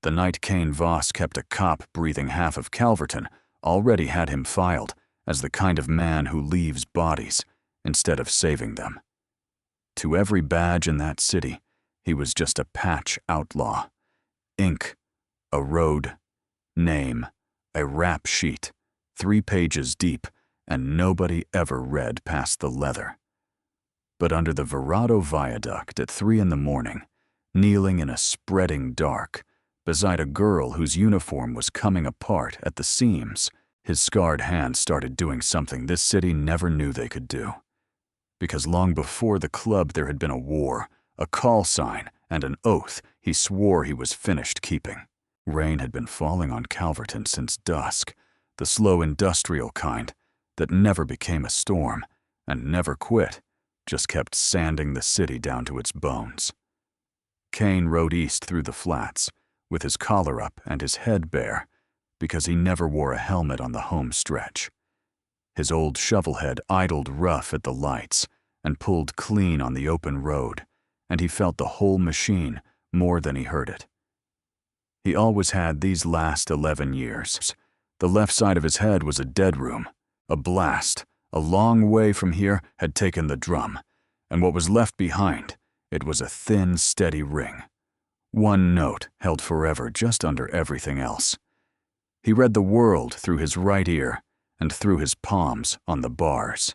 The night Kane Voss kept a cop breathing half of Calverton already had him filed as the kind of man who leaves bodies instead of saving them. To every badge in that city, he was just a patch outlaw. Ink, a road, name, a rap sheet, 3 pages deep, and nobody ever read past the leather. But under the Verrado Viaduct at 3 in the morning, kneeling in a spreading dark, beside a girl whose uniform was coming apart at the seams, his scarred hand started doing something this city never knew they could do. Because long before the club there had been a war, a call sign, and an oath he swore he was finished keeping. Rain had been falling on Calverton since dusk, the slow industrial kind that never became a storm and never quit, just kept sanding the city down to its bones. Kane rode east through the flats, with his collar up and his head bare, because he never wore a helmet on the home stretch. His old shovelhead idled rough at the lights and pulled clean on the open road, and he felt the whole machine more than he heard it. He always had these last 11 years. The left side of his head was a dead room. A blast, a long way from here, had taken the drum, and what was left behind, it was a thin, steady ring. One note held forever just under everything else. He read the world through his right ear and through his palms on the bars,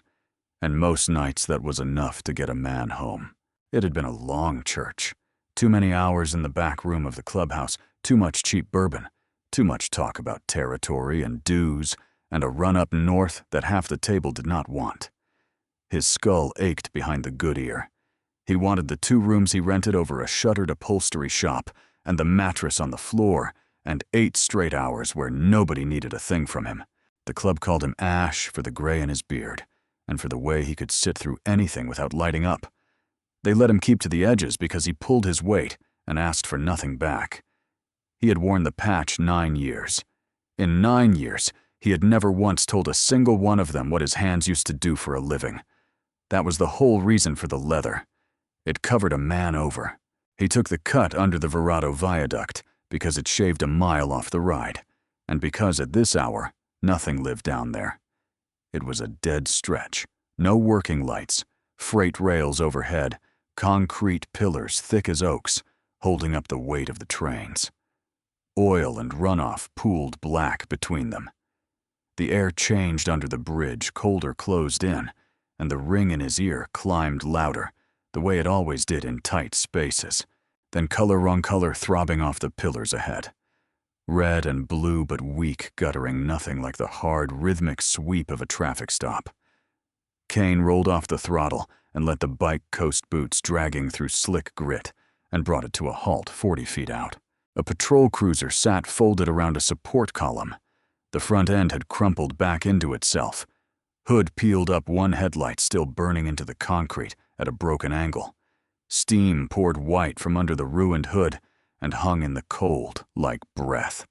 and most nights that was enough to get a man home. It had been a long church. Too many hours in the back room of the clubhouse, too much cheap bourbon, too much talk about territory and dues, and a run up north that half the table did not want. His skull ached behind the good ear. He wanted the 2 rooms he rented over a shuttered upholstery shop, and the mattress on the floor, and 8 straight hours where nobody needed a thing from him. The club called him Ash for the gray in his beard, and for the way he could sit through anything without lighting up. They let him keep to the edges because he pulled his weight and asked for nothing back. He had worn the patch 9 years. In 9 years, he had never once told a single one of them what his hands used to do for a living. That was the whole reason for the leather. It covered a man over. He took the cut under the Verrado Viaduct because it shaved a mile off the ride, and because at this hour, nothing lived down there. It was a dead stretch, no working lights, freight rails overhead, concrete pillars thick as oaks, holding up the weight of the trains. Oil and runoff pooled black between them. The air changed under the bridge, colder closed in, and the ring in his ear climbed louder, the way it always did in tight spaces, then color on color throbbing off the pillars ahead. Red and blue but weak, guttering nothing like the hard, rhythmic sweep of a traffic stop. Kane rolled off the throttle and let the bike coast boots dragging through slick grit and brought it to a halt 40 feet out. A patrol cruiser sat folded around a support column. The front end had crumpled back into itself. Hood peeled up, one headlight still burning into the concrete at a broken angle. Steam poured white from under the ruined hood and hung in the cold like breath.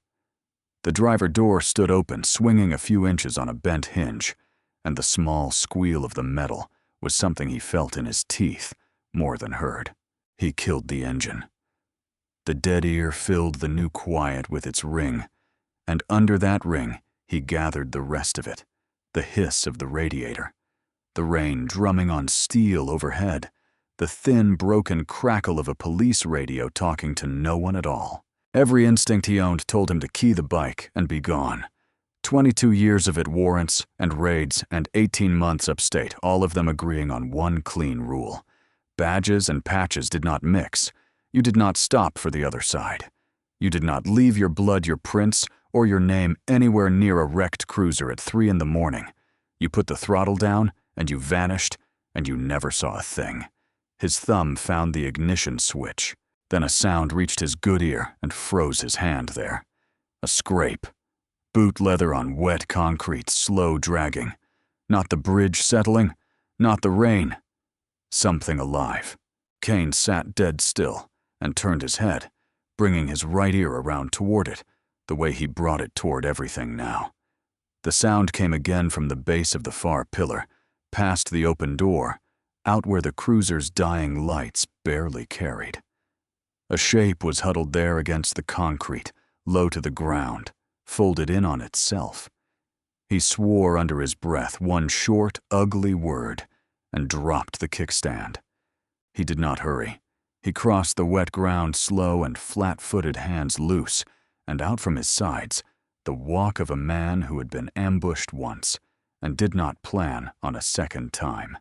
The driver door stood open, swinging a few inches on a bent hinge, and the small squeal of the metal was something he felt in his teeth more than heard. He killed the engine. The dead ear filled the new quiet with its ring, and under that ring he gathered the rest of it, the hiss of the radiator, the rain drumming on steel overhead, the thin, broken crackle of a police radio talking to no one at all. Every instinct he owned told him to key the bike and be gone. 22 years of it, warrants and raids and 18 months upstate, all of them agreeing on one clean rule. Badges and patches did not mix. You did not stop for the other side. You did not leave your blood, your prints, or your name anywhere near a wrecked cruiser at 3 in the morning. You put the throttle down, and you vanished, and you never saw a thing. His thumb found the ignition switch. Then a sound reached his good ear and froze his hand there. A scrape. Boot leather on wet concrete, slow dragging. Not the bridge settling, not the rain. Something alive. Kane sat dead still and turned his head, bringing his right ear around toward it, the way he brought it toward everything now. The sound came again from the base of the far pillar, past the open door, out where the cruiser's dying lights barely carried. A shape was huddled there against the concrete, low to the ground, folded in on itself. He swore under his breath one short, ugly word and dropped the kickstand. He did not hurry. He crossed the wet ground slow and flat-footed, hands loose, and out from his sides, the walk of a man who had been ambushed once and did not plan on a second time.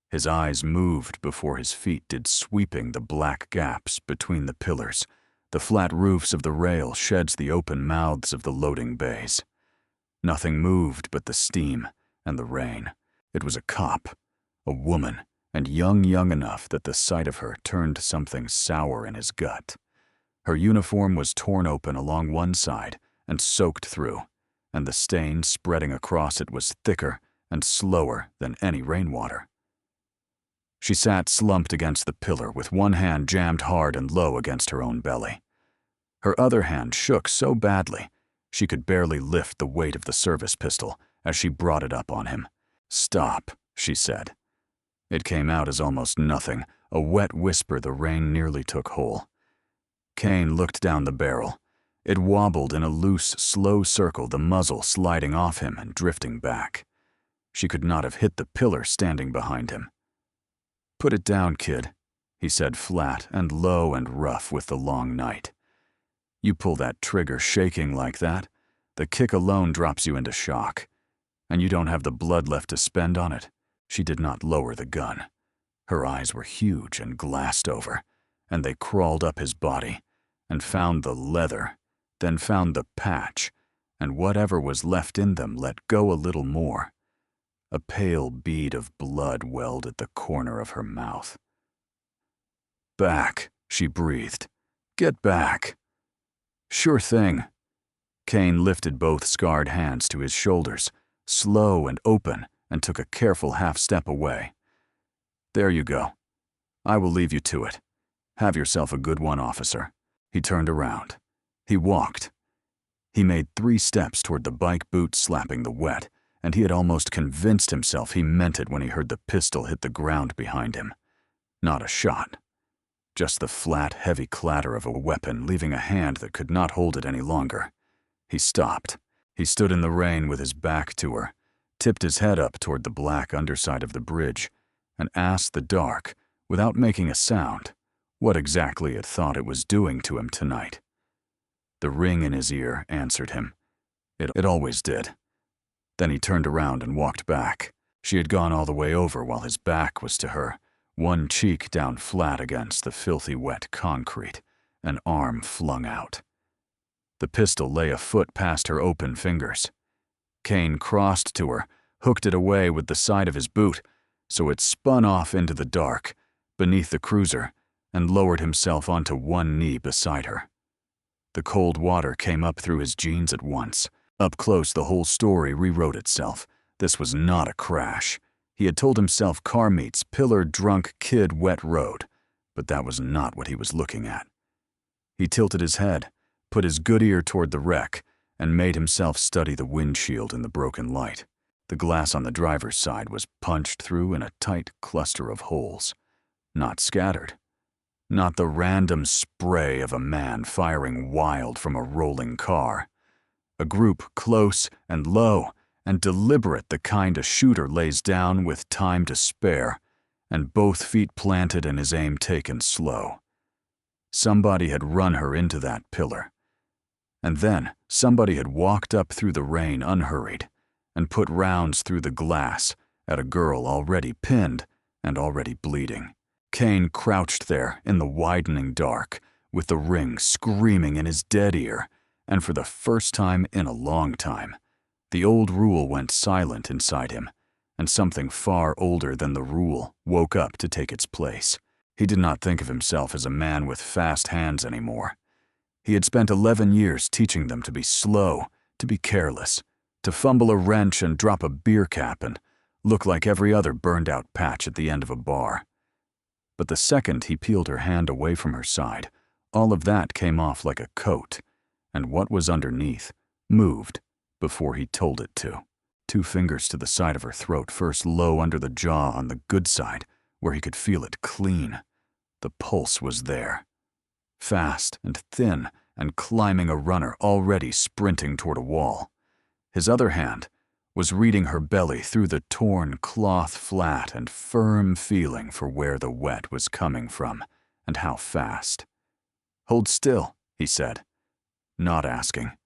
His eyes moved before his feet did, sweeping the black gaps between the pillars. The flat roofs of the rail sheds the open mouths of the loading bays. Nothing moved but the steam and the rain. It was a cop, a woman, and young enough that the sight of her turned something sour in his gut. Her uniform was torn open along one side and soaked through, and the stain spreading across it was thicker and slower than any rainwater. She sat slumped against the pillar with one hand jammed hard and low against her own belly. Her other hand shook so badly she could barely lift the weight of the service pistol as she brought it up on him. "Stop," she said. It came out as almost nothing, a wet whisper the rain nearly took whole. Kane looked down the barrel. It wobbled in a loose, slow circle, the muzzle sliding off him and drifting back. She could not have hit the pillar standing behind him. "Put it down, kid," he said, flat and low and rough with the long night. "You pull that trigger shaking like that, the kick alone drops you into shock. And you don't have the blood left to spend on it." She did not lower the gun. Her eyes were huge and glassed over, and they crawled up his body, and found the leather, then found the patch, and whatever was left in them let go a little more. A pale bead of blood welled at the corner of her mouth. "Back," she breathed. "Get back." "Sure thing." Kane lifted both scarred hands to his shoulders, slow and open, and took a careful half-step away. "There you go. I will leave you to it. Have yourself a good one, officer." He turned around. He walked. He made 3 steps toward the bike boot slapping the wet, and he had almost convinced himself he meant it when he heard the pistol hit the ground behind him. Not a shot. Just the flat, heavy clatter of a weapon leaving a hand that could not hold it any longer. He stopped. He stood in the rain with his back to her, tipped his head up toward the black underside of the bridge, and asked the dark, without making a sound, what exactly it thought it was doing to him tonight. The ring in his ear answered him. It always did. Then he turned around and walked back. She had gone all the way over while his back was to her, one cheek down flat against the filthy wet concrete, an arm flung out. The pistol lay a foot past her open fingers. Kane crossed to her, hooked it away with the side of his boot, so it spun off into the dark, beneath the cruiser, and lowered himself onto one knee beside her. The cold water came up through his jeans at once. Up close, the whole story rewrote itself. This was not a crash. He had told himself car meets, pillar, drunk, kid, wet road, but that was not what he was looking at. He tilted his head, put his good ear toward the wreck, and made himself study the windshield in the broken light. The glass on the driver's side was punched through in a tight cluster of holes. Not scattered. Not the random spray of a man firing wild from a rolling car. A group close and low and deliberate, the kind a shooter lays down with time to spare, and both feet planted and his aim taken slow. Somebody had run her into that pillar. And then somebody had walked up through the rain unhurried and put rounds through the glass at a girl already pinned and already bleeding. Kane crouched there in the widening dark, with the ring screaming in his dead ear, and for the first time in a long time, the old rule went silent inside him, and something far older than the rule woke up to take its place. He did not think of himself as a man with fast hands anymore. He had spent 11 years teaching them to be slow, to be careless, to fumble a wrench and drop a beer cap and look like every other burned-out patch at the end of a bar. But the second he peeled her hand away from her side, all of that came off like a coat, and what was underneath moved before he told it to. 2 fingers to the side of her throat, first low under the jaw on the good side, where he could feel it clean. The pulse was there. fast and thin and climbing a runner already sprinting toward a wall. His other hand was reading her belly through the torn cloth flat and firm feeling for where the wet was coming from and how fast. "Hold still," he said, not asking.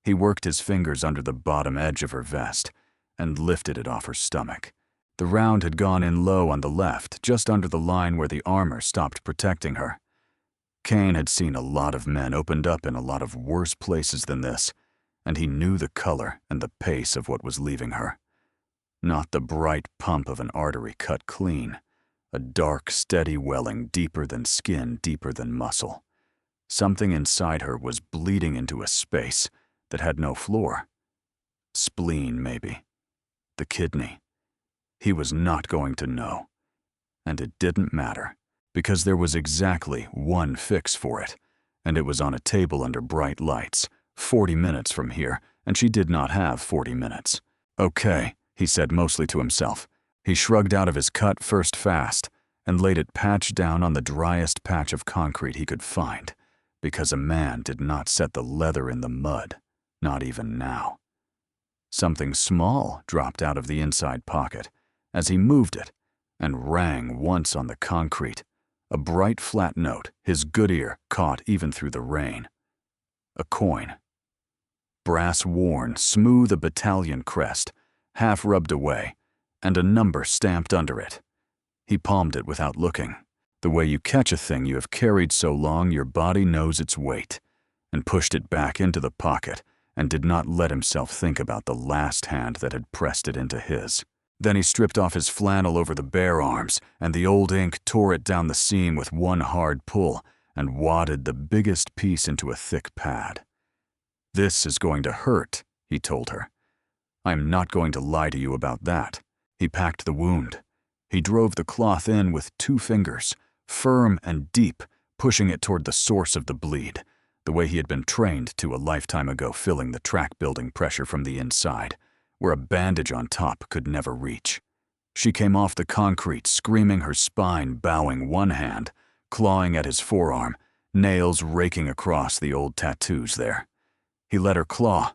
He worked his fingers under the bottom edge of her vest and lifted it off her stomach. The round had gone in low on the left, just under the line where the armor stopped protecting her. Kane had seen a lot of men opened up in a lot of worse places than this, and he knew the color and the pace of what was leaving her. Not the bright pump of an artery cut clean, a dark, steady welling deeper than skin, deeper than muscle. Something inside her was bleeding into a space that had no floor. Spleen, maybe. The kidney. He was not going to know. And it didn't matter, because there was exactly one fix for it, and it was on a table under bright lights, 40 minutes from here, and she did not have 40 minutes. "Okay," he said mostly to himself. He shrugged out of his cut first fast and laid it patch down on the driest patch of concrete he could find, because a man did not set the leather in the mud, not even now. Something small dropped out of the inside pocket as he moved it and rang once on the concrete, a bright flat note his good ear caught even through the rain. A coin. Brass worn, smooth a battalion crest, half rubbed away, and a number stamped under it. He palmed it without looking, the way you catch a thing you have carried so long your body knows its weight, and pushed it back into the pocket and did not let himself think about the last hand that had pressed it into his. Then he stripped off his flannel over the bare arms, and the old ink tore it down the seam with one hard pull and wadded the biggest piece into a thick pad. "This is going to hurt," he told her. "I am not going to lie to you about that." He packed the wound. He drove the cloth in with 2 fingers, firm and deep, pushing it toward the source of the bleed, the way he had been trained to a lifetime ago, filling the track-building pressure from the inside, where a bandage on top could never reach. She came off the concrete, screaming, her spine bowing, one hand clawing at his forearm, nails raking across the old tattoos there. He let her claw.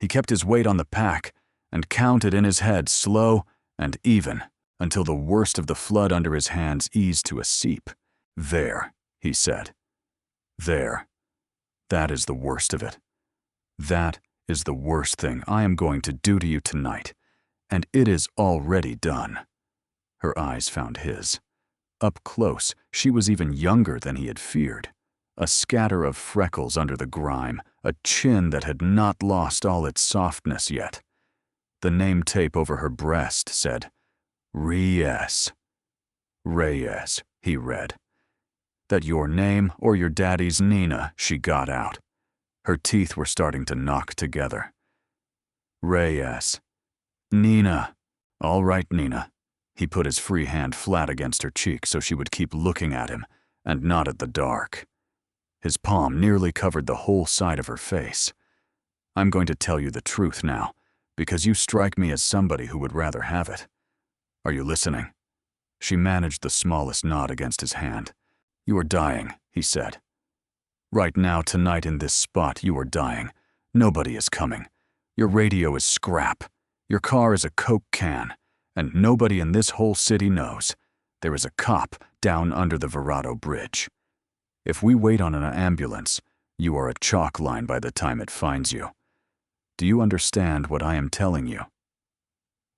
He kept his weight on the pack and counted in his head slow and even until the worst of the flood under his hands eased to a seep. "There," he said. "There. That is the worst of it. That is the worst thing I am going to do to you tonight, and it is already done." Her eyes found his. Up close, she was even younger than he had feared. A scatter of freckles under the grime, a chin that had not lost all its softness yet. The name tape over her breast said, "Reyes." "Reyes," he read. "That your name or your daddy's, Nina," she got out. Her teeth were starting to knock together. "Reyes. Nina. All right, Nina." He put his free hand flat against her cheek so she would keep looking at him and not at the dark. His palm nearly covered the whole side of her face. "I'm going to tell you the truth now, because you strike me as somebody who would rather have it. Are you listening?" She managed the smallest nod against his hand. "You are dying," he said. "Right now, tonight, in this spot, you are dying. Nobody is coming. Your radio is scrap. Your car is a Coke can. And nobody in this whole city knows. There is a cop down under the Verrado Bridge. If we wait on an ambulance, you are a chalk line by the time it finds you. Do you understand what I am telling you?"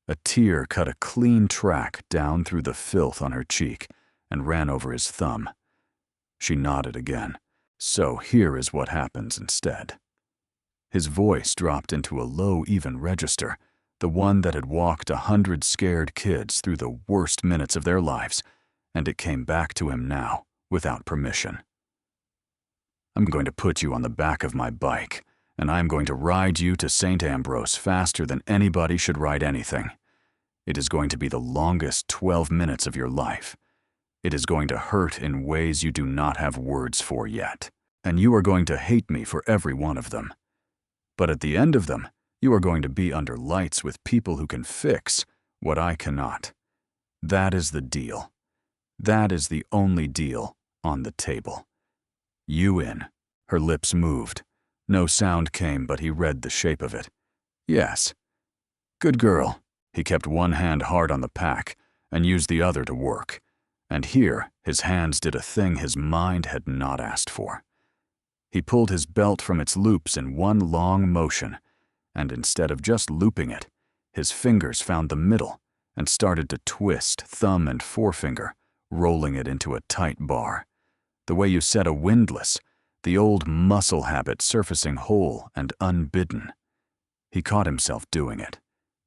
A tear cut a clean track down through the filth on her cheek and ran over his thumb. She nodded again. "So here is what happens instead." His voice dropped into a low, even register, the one that had walked 100 scared kids through the worst minutes of their lives, and it came back to him now, without permission. "I'm going to put you on the back of my bike, and I'm going to ride you to St. Ambrose faster than anybody should ride anything. It is going to be the longest 12 minutes of your life. It is going to hurt in ways you do not have words for yet, and you are going to hate me for every one of them. But at the end of them, you are going to be under lights with people who can fix what I cannot. That is the deal. That is the only deal on the table. You in. Her lips moved. No sound came, but he read the shape of it. Yes. Good girl. He kept one hand hard on the pack and used the other to work. And here, his hands did a thing his mind had not asked for. He pulled his belt from its loops in one long motion, and instead of just looping it, his fingers found the middle and started to twist thumb and forefinger, rolling it into a tight bar. The way you set a windlass, the old muscle habit surfacing whole and unbidden. He caught himself doing it.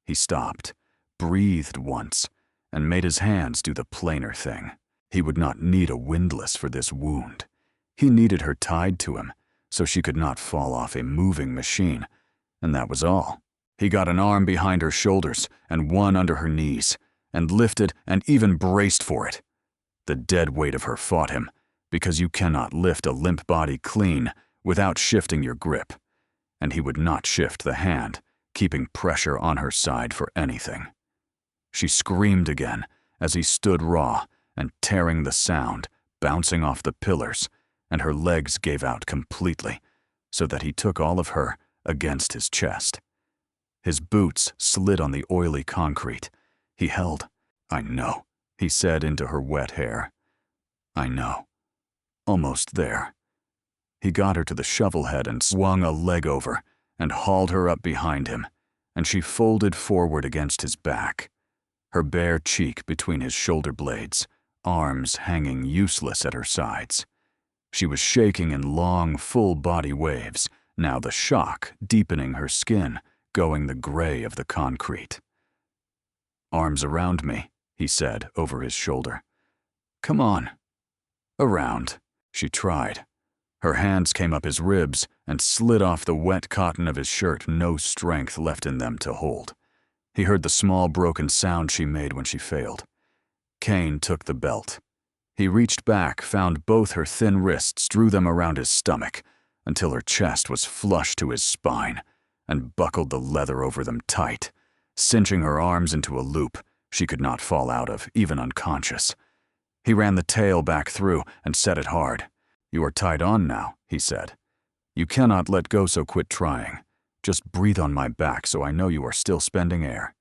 He stopped, breathed once, and made his hands do the plainer thing. He would not need a windlass for this wound. He needed her tied to him, so she could not fall off a moving machine, and that was all. He got an arm behind her shoulders and one under her knees, and lifted and even braced for it. The dead weight of her fought him, because you cannot lift a limp body clean without shifting your grip, and he would not shift the hand, keeping pressure on her side for anything. She screamed again as he stood raw and tearing the sound, bouncing off the pillars, and her legs gave out completely, so that he took all of her against his chest. His boots slid on the oily concrete. He held. I know, he said into her wet hair. I know. Almost there. He got her to the shovel head and swung a leg over and hauled her up behind him, and she folded forward against his back, her bare cheek between his shoulder blades, arms hanging useless at her sides. She was shaking in long, full-body waves, now the shock deepening her skin, going the gray of the concrete. Arms around me, he said over his shoulder. Come on. Around. She tried. Her hands came up his ribs and slid off the wet cotton of his shirt, no strength left in them to hold. He heard the small broken sound she made when she failed. Kane took the belt. He reached back, found both her thin wrists, drew them around his stomach until her chest was flush to his spine, and buckled the leather over them tight, cinching her arms into a loop she could not fall out of, even unconscious. He ran the tail back through and set it hard. You are tied on now, he said. You cannot let go, so quit trying. Just breathe on my back so I know you are still spending air.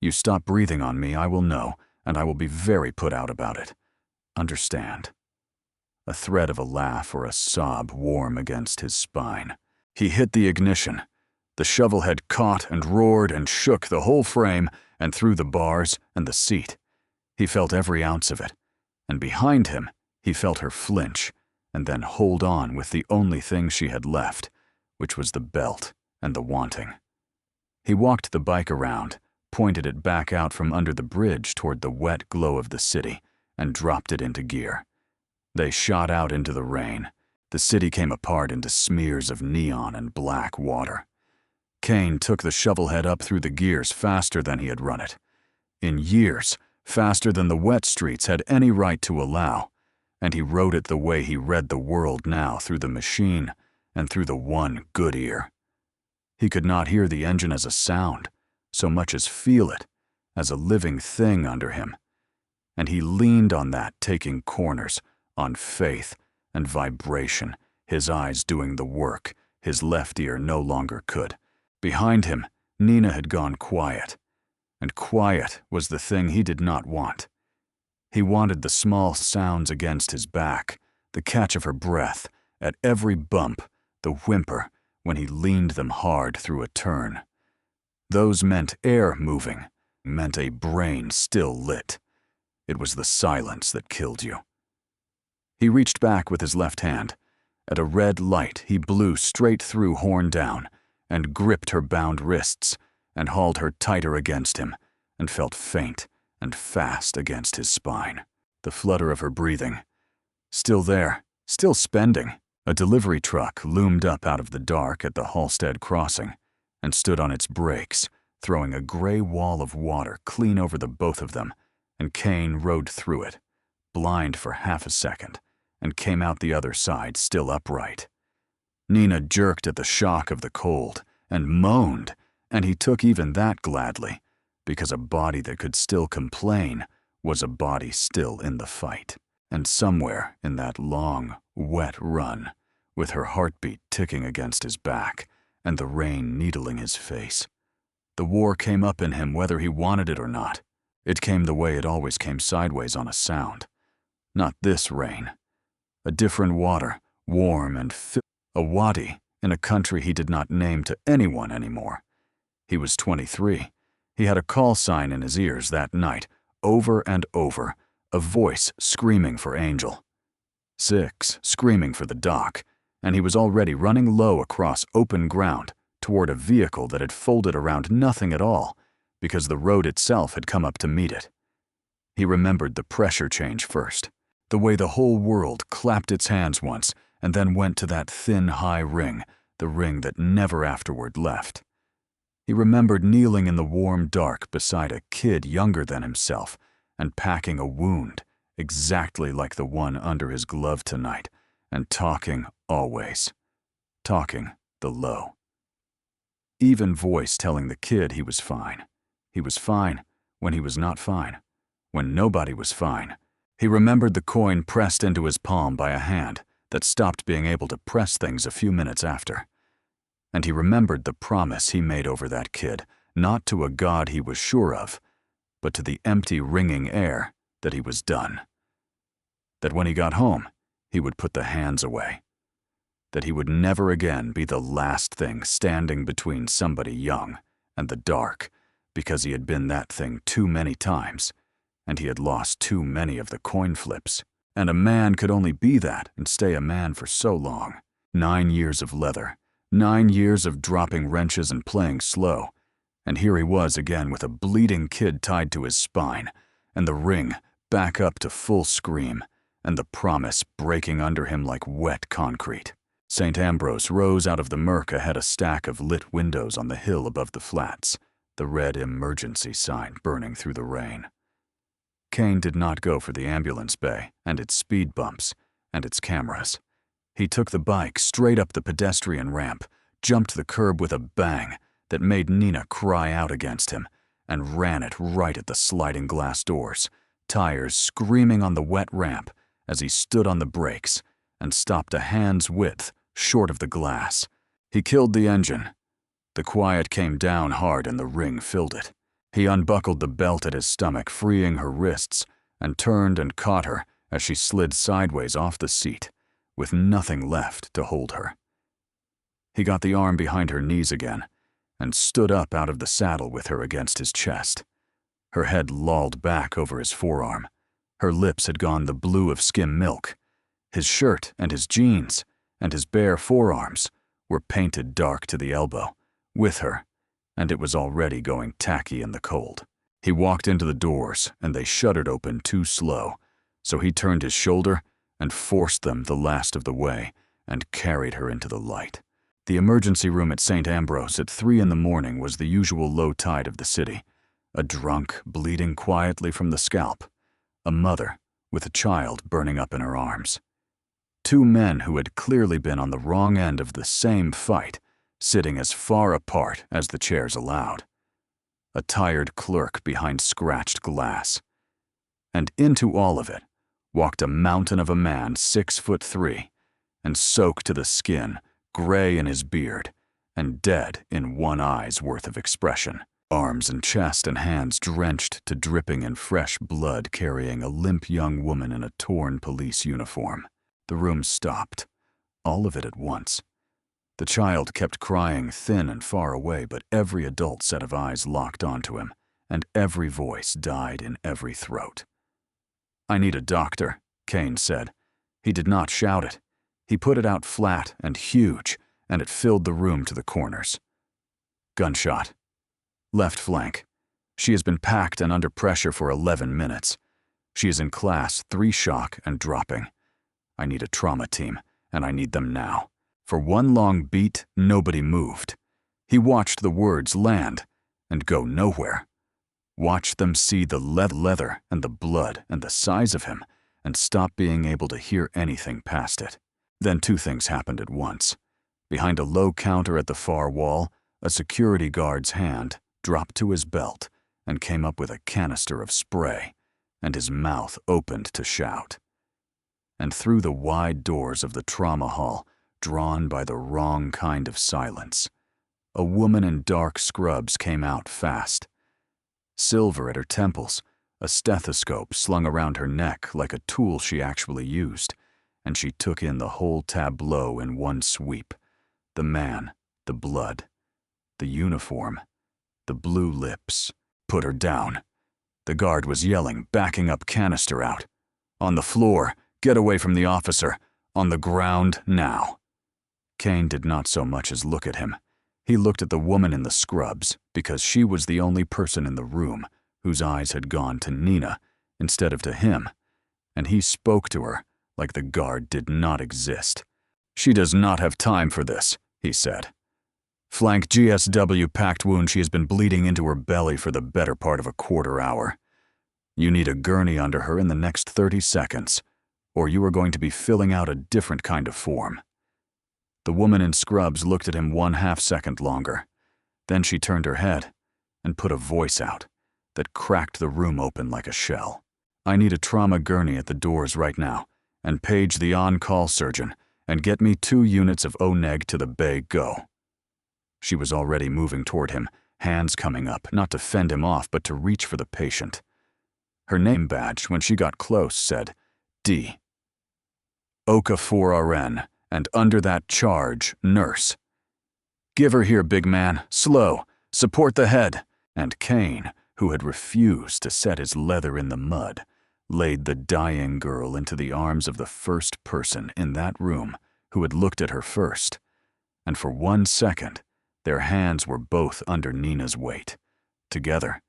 You stop breathing on me, I will know, and I will be very put out about it. Understand? A thread of a laugh or a sob warm against his spine. He hit the ignition. The shovel head caught and roared and shook the whole frame and through the bars and the seat. He felt every ounce of it, and behind him he felt her flinch and then hold on with the only thing she had left, which was the belt and the wanting. He walked the bike around, pointed it back out from under the bridge toward the wet glow of the city, and dropped it into gear. They shot out into the rain. The city came apart into smears of neon and black water. Kane took the shovel head up through the gears faster than he had run it. In years, faster than the wet streets had any right to allow, and he rode it the way he read the world now, through the machine and through the one good ear. He could not hear the engine as a sound, so much as feel it, as a living thing under him. And he leaned on that, taking corners, on faith and vibration, his eyes doing the work his left ear no longer could. Behind him, Nina had gone quiet, and quiet was the thing he did not want. He wanted the small sounds against his back, the catch of her breath, at every bump, the whimper when he leaned them hard through a turn. Those meant air moving, meant a brain still lit. It was the silence that killed you. He reached back with his left hand. At a red light, he blew straight through, horn down, and gripped her bound wrists, and hauled her tighter against him, and felt faint and fast against his spine. The flutter of her breathing. Still there, still spending. A delivery truck loomed up out of the dark at the Halstead crossing, and stood on its brakes, throwing a gray wall of water clean over the both of them, and Kane rode through it, blind for half a second, and came out the other side still upright. Nina jerked at the shock of the cold, and moaned, and he took even that gladly, because a body that could still complain was a body still in the fight. And somewhere in that long, wet run, with her heartbeat ticking against his back and the rain needling his face. The war came up in him whether he wanted it or not. It came the way it always came, sideways on a sound. Not this rain. A different water, warm and a wadi in a country he did not name to anyone anymore. He was 23. He had a call sign in his ears that night, over and over, a voice screaming for Angel. 6, screaming for the doc, and he was already running low across open ground toward a vehicle that had folded around nothing at all because the road itself had come up to meet it. He remembered the pressure change first, the way the whole world clapped its hands once and then went to that thin, high ring, the ring that never afterward left. He remembered kneeling in the warm dark beside a kid younger than himself and packing a wound exactly like the one under his glove tonight, and talking always. Talking the low. Even voice telling the kid he was fine. He was fine when he was not fine, when nobody was fine. He remembered the coin pressed into his palm by a hand that stopped being able to press things a few minutes after. And he remembered the promise he made over that kid, not to a God he was sure of, but to the empty, ringing air that he was done. That when he got home, he would put the hands away. That he would never again be the last thing standing between somebody young and the dark, because he had been that thing too many times, and he had lost too many of the coin flips. And a man could only be that and stay a man for so long. 9 years of leather, 9 years of dropping wrenches and playing slow, and here he was again with a bleeding kid tied to his spine, and the ring back up to full scream, and the promise breaking under him like wet concrete. St. Ambrose rose out of the murk ahead, a stack of lit windows on the hill above the flats, the red emergency sign burning through the rain. Kane did not go for the ambulance bay and its speed bumps and its cameras. He took the bike straight up the pedestrian ramp, jumped the curb with a bang that made Nina cry out against him, and ran it right at the sliding glass doors, tires screaming on the wet ramp as he stood on the brakes and stopped a hand's width short of the glass. He killed the engine. The quiet came down hard and the ring filled it. He unbuckled the belt at his stomach, freeing her wrists, and turned and caught her as she slid sideways off the seat, with nothing left to hold her. He got the arm behind her knees again and stood up out of the saddle with her against his chest. Her head lolled back over his forearm. Her lips had gone the blue of skim milk. His shirt and his jeans and his bare forearms were painted dark to the elbow, with her, and it was already going tacky in the cold. He walked into the doors, and they shuddered open too slow, so he turned his shoulder and forced them the last of the way and carried her into the light. The emergency room at St. Ambrose at 3 in the morning was the usual low tide of the city. A drunk bleeding quietly from the scalp. A mother with a child burning up in her arms. 2 men who had clearly been on the wrong end of the same fight, sitting as far apart as the chairs allowed. A tired clerk behind scratched glass. And into all of it walked a mountain of a man 6'3", and soaked to the skin, gray in his beard, and dead in one eye's worth of expression. Arms and chest and hands drenched to dripping in fresh blood, carrying a limp young woman in a torn police uniform. The room stopped, all of it at once. The child kept crying thin and far away, but every adult set of eyes locked onto him, and every voice died in every throat. "I need a doctor," Kane said. He did not shout it. He put it out flat and huge, and it filled the room to the corners. Gunshot. Left flank. She has been packed and under pressure for 11 minutes. She is in class 3 shock and dropping. I need a trauma team, and I need them now. For one long beat, nobody moved. He watched the words land and go nowhere. Watched them see the leather and the blood and the size of him, and stop being able to hear anything past it. Then 2 things happened at once. Behind a low counter at the far wall, a security guard's hand dropped to his belt and came up with a canister of spray, and his mouth opened to shout. And through the wide doors of the trauma hall drawn by the wrong kind of silence. A woman in dark scrubs came out fast. Silver at her temples, a stethoscope slung around her neck like a tool she actually used, and she took in the whole tableau in one sweep. The man, the blood, the uniform, the blue lips. Put her down. The guard was yelling, backing up canister out. On the floor, get away from the officer. On the ground, now. Kane did not so much as look at him. He looked at the woman in the scrubs because she was the only person in the room whose eyes had gone to Nina instead of to him, and he spoke to her like the guard did not exist. She does not have time for this, he said. Flank GSW packed wound. She has been bleeding into her belly for the better part of a quarter hour. You need a gurney under her in the next 30 seconds, or you are going to be filling out a different kind of form. The woman in scrubs looked at him 1/2 second longer. Then she turned her head and put a voice out that cracked the room open like a shell. I need a trauma gurney at the doors right now, and page the on-call surgeon, and get me 2 units of O-neg to the bay. Go. She was already moving toward him, hands coming up, not to fend him off, but to reach for the patient. Her name badge, when she got close, said, D. Okafor RN, and under that charge, nurse. Give her here, big man, slow, support the head. And Kane, who had refused to set his leather in the mud, laid the dying girl into the arms of the first person in that room who had looked at her first. And for 1 second, their hands were both under Nina's weight. Together,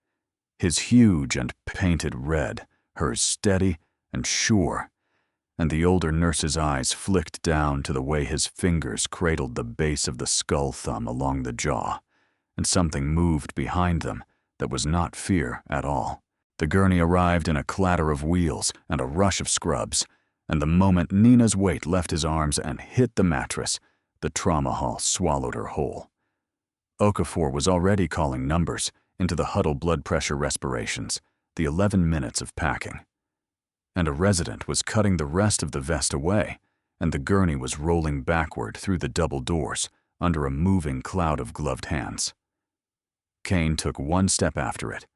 his huge and painted red, hers steady and sure, and the older nurse's eyes flicked down to the way his fingers cradled the base of the skull thumb along the jaw, and something moved behind them that was not fear at all. The gurney arrived in a clatter of wheels and a rush of scrubs, and the moment Nina's weight left his arms and hit the mattress, the trauma hall swallowed her whole. Okafor was already calling numbers into the huddle blood pressure respirations, the 11 minutes of packing. And a resident was cutting the rest of the vest away, and the gurney was rolling backward through the double doors under a moving cloud of gloved hands. Kane took 1 step after it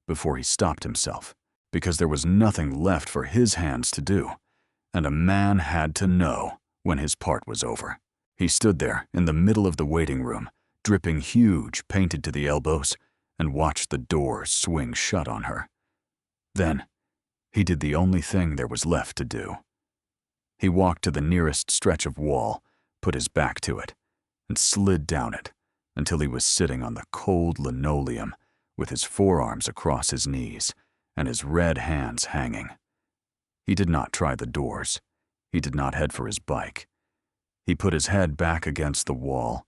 before he stopped himself, because there was nothing left for his hands to do, and a man had to know when his part was over. He stood there in the middle of the waiting room, dripping huge, painted to the elbows, and watched the doors swing shut on her. Then, he did the only thing there was left to do. He walked to the nearest stretch of wall, put his back to it, and slid down it until he was sitting on the cold linoleum with his forearms across his knees and his red hands hanging. He did not try the doors. He did not head for his bike. He put his head back against the wall,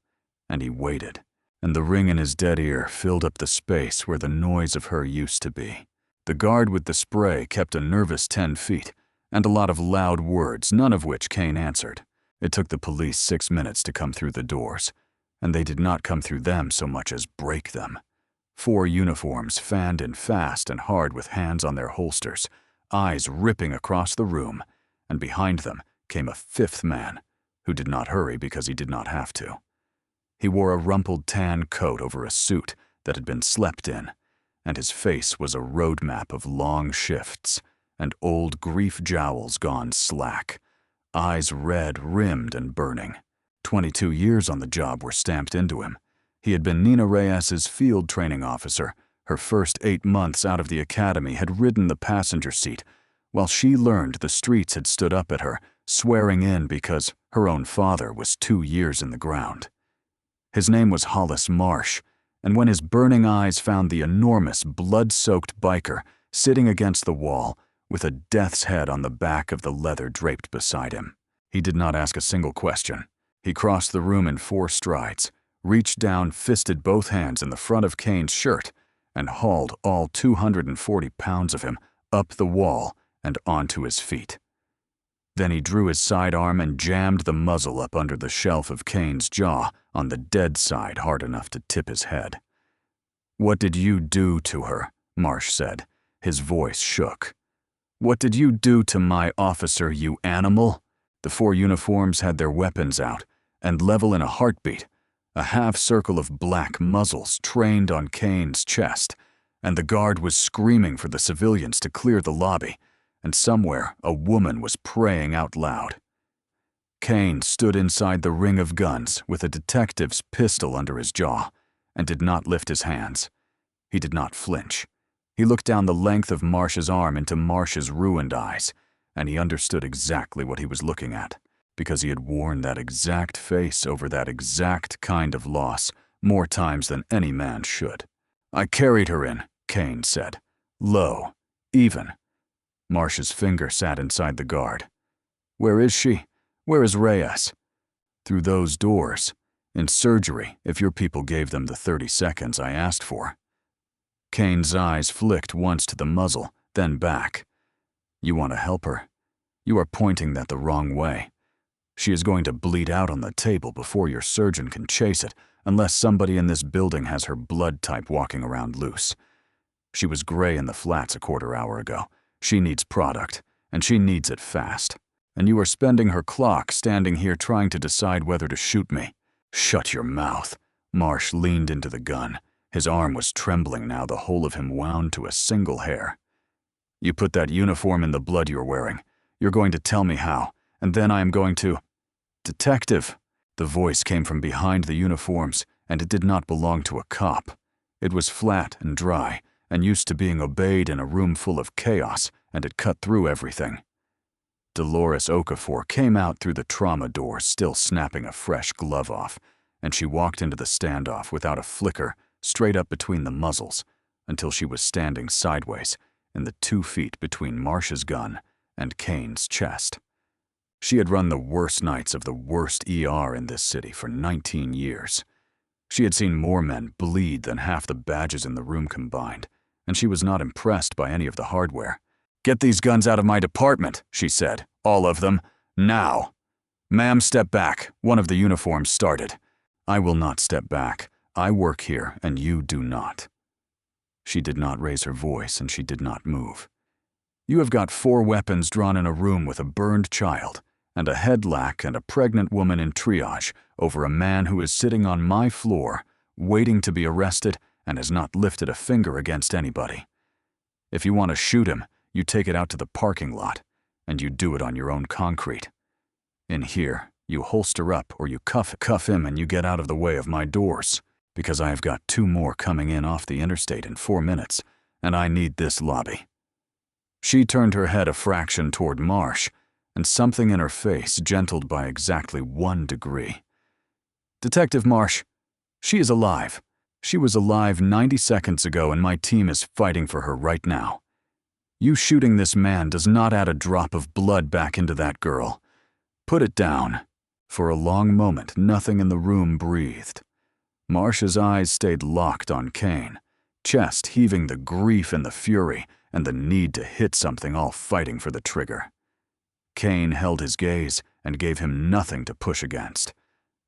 and he waited, and the ring in his dead ear filled up the space where the noise of her used to be. The guard with the spray kept a nervous 10 feet, and a lot of loud words, none of which Kane answered. It took the police 6 minutes to come through the doors, and they did not come through them so much as break them. 4 uniforms fanned in fast and hard with hands on their holsters, eyes ripping across the room, and behind them came a 5th man, who did not hurry because he did not have to. He wore a rumpled tan coat over a suit that had been slept in, and his face was a roadmap of long shifts and old grief jowls gone slack, eyes red, rimmed and burning. 22 years on the job were stamped into him. He had been Nina Reyes's field training officer. Her first 8 months out of the academy had ridden the passenger seat, while she learned the streets had stood up at her, swearing in because her own father was 2 years in the ground. His name was Hollis Marsh, and when his burning eyes found the enormous, blood-soaked biker sitting against the wall with a death's head on the back of the leather draped beside him, he did not ask a single question. He crossed the room in 4 strides, reached down, fisted both hands in the front of Kane's shirt, and hauled all 240 pounds of him up the wall and onto his feet. Then he drew his sidearm and jammed the muzzle up under the shelf of Kane's jaw on the dead side hard enough to tip his head. "What did you do to her?" Marsh said. His voice shook. "What did you do to my officer, you animal?" The 4 uniforms had their weapons out, and level in a heartbeat, a half-circle of black muzzles trained on Kane's chest, and the guard was screaming for the civilians to clear the lobby, and somewhere a woman was praying out loud. Kane stood inside the ring of guns with a detective's pistol under his jaw, and did not lift his hands. He did not flinch. He looked down the length of Marsh's arm into Marsh's ruined eyes, and he understood exactly what he was looking at, because he had worn that exact face over that exact kind of loss more times than any man should. "I carried her in," Kane said. "Low. Even." Marsh's finger sat inside the guard. "Where is she? Where is Reyes?" "Through those doors. In surgery, if your people gave them the 30 seconds I asked for." Kane's eyes flicked once to the muzzle, then back. "You want to help her? You are pointing that the wrong way. She is going to bleed out on the table before your surgeon can chase it, unless somebody in this building has her blood type walking around loose. She was gray in the flats a quarter hour ago. She needs product, and she needs it fast. And you are spending her clock standing here trying to decide whether to shoot me." "Shut your mouth." Marsh leaned into the gun. His arm was trembling now, the whole of him wound to a single hair. "You put that uniform in the blood you're wearing. You're going to tell me how, and then I am going to—" "Detective." The voice came from behind the uniforms, and it did not belong to a cop. It was flat and dry, and used to being obeyed in a room full of chaos, and it cut through everything. Dolores Okafor came out through the trauma door, still snapping a fresh glove off, and she walked into the standoff without a flicker, straight up between the muzzles, until she was standing sideways in the 2 feet between Marsh's gun and Kane's chest. She had run the worst nights of the worst ER in this city for 19 years. She had seen more men bleed than half the badges in the room combined, and she was not impressed by any of the hardware. "Get these guns out of my department," she said. "All of them. Now." "Ma'am, step back," one of the uniforms started. "I will not step back. I work here, and you do not." She did not raise her voice, and she did not move. "You have got 4 weapons drawn in a room with a burned child, and a headlock and a pregnant woman in triage over a man who is sitting on my floor, waiting to be arrested, and has not lifted a finger against anybody. If you want to shoot him, you take it out to the parking lot, and you do it on your own concrete. In here, you holster up or you cuff him and you get out of the way of my doors, because I have got 2 more coming in off the interstate in 4 minutes, and I need this lobby." She turned her head a fraction toward Marsh, and something in her face gentled by exactly 1 degree. "Detective Marsh, she is alive. She was alive 90 seconds ago, and my team is fighting for her right now. You shooting this man does not add a drop of blood back into that girl. Put it down." For a long moment, nothing in the room breathed. Marsh's eyes stayed locked on Kane, chest heaving the grief and the fury and the need to hit something, all fighting for the trigger. Kane held his gaze and gave him nothing to push against.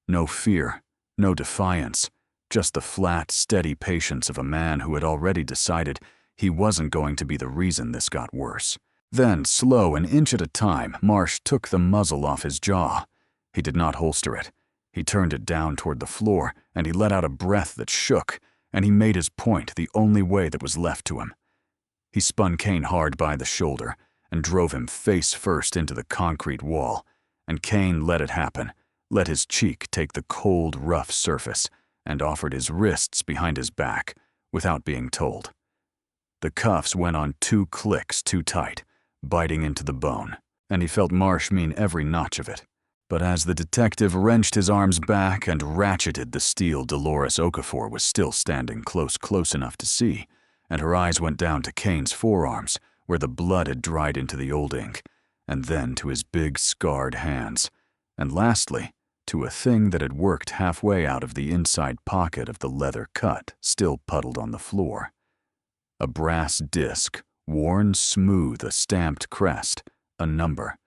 No fear, no defiance, just the flat, steady patience of a man who had already decided he wasn't going to be the reason this got worse. Then, slow, an inch at a time, Marsh took the muzzle off his jaw. He did not holster it. He turned it down toward the floor, and he let out a breath that shook, and he made his point the only way that was left to him. He spun Kane hard by the shoulder and drove him face first into the concrete wall, and Kane let it happen, let his cheek take the cold, rough surface, and offered his wrists behind his back, without being told. The cuffs went on 2 clicks too tight, biting into the bone, and he felt Marsh mean every notch of it. But as the detective wrenched his arms back and ratcheted the steel, Dolores Okafor was still standing close enough to see, and her eyes went down to Kane's forearms, where the blood had dried into the old ink, and then to his big, scarred hands, and lastly, to a thing that had worked halfway out of the inside pocket of the leather cut, still puddled on the floor. A brass disc, worn smooth, a stamped crest, a number.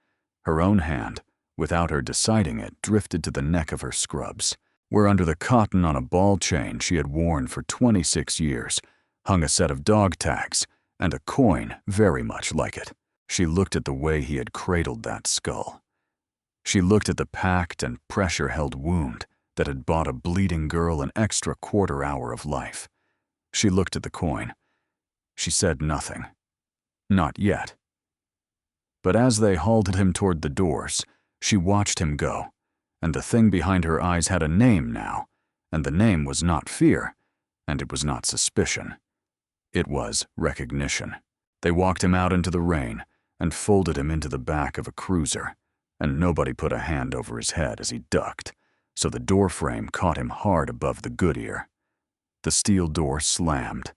Her own hand, without her deciding it, drifted to the neck of her scrubs, where under the cotton on a ball chain she had worn for 26 years, hung a set of dog tags and a coin very much like it. She looked at the way he had cradled that skull. She looked at the packed and pressure-held wound that had bought a bleeding girl an extra quarter-hour of life. She looked at the coin. She said nothing. Not yet. But as they hauled him toward the doors, she watched him go, and the thing behind her eyes had a name now, and the name was not fear, and it was not suspicion. It was recognition. They walked him out into the rain and folded him into the back of a cruiser, and nobody put a hand over his head as he ducked, so the door frame caught him hard above the good ear. The steel door slammed.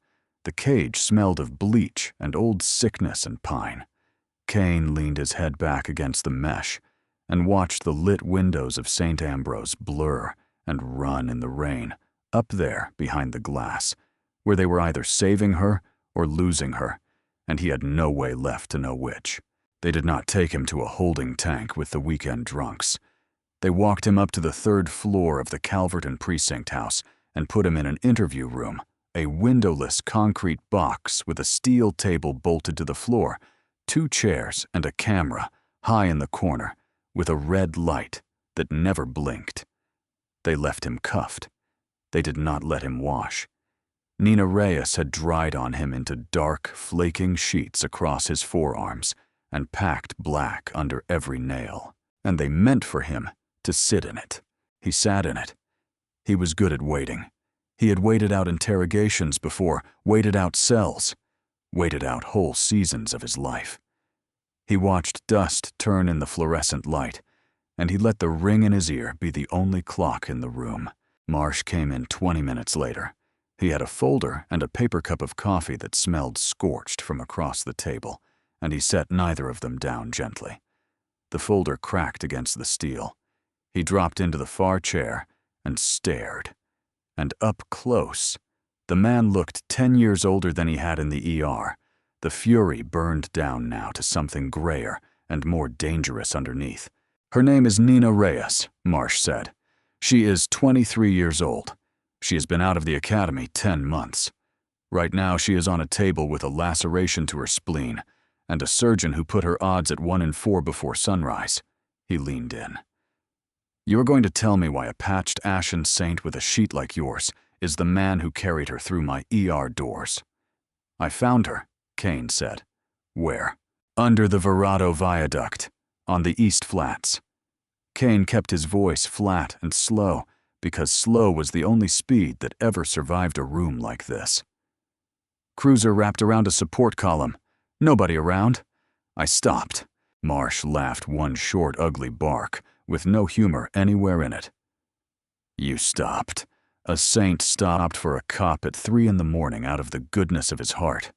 The cage smelled of bleach and old sickness and pine. Kane leaned his head back against the mesh and watched the lit windows of St. Ambrose blur and run in the rain up there behind the glass, where they were either saving her or losing her, and he had no way left to know which. They did not take him to a holding tank with the weekend drunks. They walked him up to the 3rd floor of the Calverton Precinct House and put him in an interview room, a windowless concrete box with a steel table bolted to the floor, 2 chairs and a camera high in the corner with a red light that never blinked. They left him cuffed. They did not let him wash. Nina Reyes had dried on him into dark, flaking sheets across his forearms and packed black under every nail, and they meant for him to sit in it. He sat in it. He was good at waiting. He had waited out interrogations before, waited out cells, waited out whole seasons of his life. He watched dust turn in the fluorescent light, and he let the ring in his ear be the only clock in the room. Marsh came in 20 minutes later. He had a folder and a paper cup of coffee that smelled scorched from across the table, and he set neither of them down gently. The folder cracked against the steel. He dropped into the far chair and stared. And up close, the man looked 10 years older than he had in the ER. The fury burned down now to something grayer and more dangerous underneath. Her name is Nina Reyes, Marsh said. She is 23 years old. She has been out of the academy 10 months. Right now she is on a table with a laceration to her spleen and a surgeon who put her odds at 1 in 4 before sunrise. He leaned in. You are going to tell me why a patched ashen saint with a sheet like yours is the man who carried her through my ER doors. I found her, Kane said. Where? Under the Verrado Viaduct, on the East Flats. Kane kept his voice flat and slow because slow was the only speed that ever survived a room like this. Cruiser wrapped around a support column. Nobody around. I stopped. Marsh laughed one short, ugly bark, with no humor anywhere in it. You stopped. A saint stopped for a cop at 3 in the morning out of the goodness of his heart.